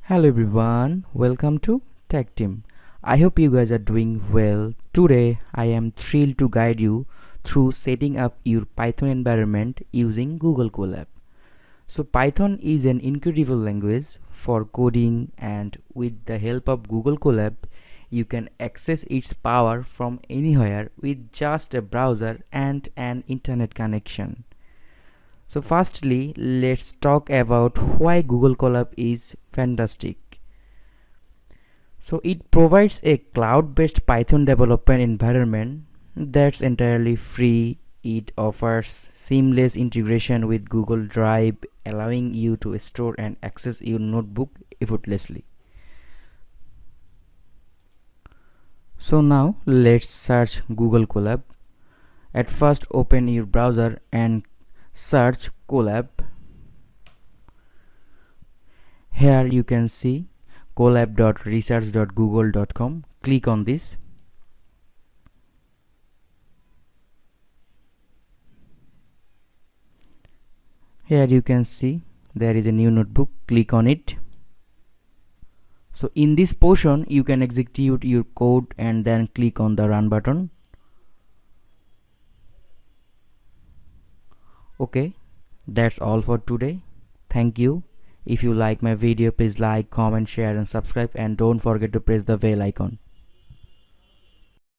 Hello everyone, welcome to Tech Team. I hope you guys are doing well. Today I am thrilled to guide you through setting up your Python environment using Google Colab. So Python is an incredible language for coding, and with the help of Google Colab you can access its power from anywhere with just a browser and an internet connection. So firstly, let's talk about why Google Colab is fantastic. So it provides a cloud-based Python development environment that's entirely free. It offers seamless integration with Google Drive, allowing you to store and access your notebook effortlessly. So now let's search Google Colab. At first, open your browser and search Colab. Here you can see colab.research.google.com. Click on this. Here you can see there is a new notebook. Click on it. So in this portion you can execute your code and then click on the run button. Okay, that's all for today. Thank you. If you like my video, please like, comment, share and subscribe, and don't forget to press the bell icon.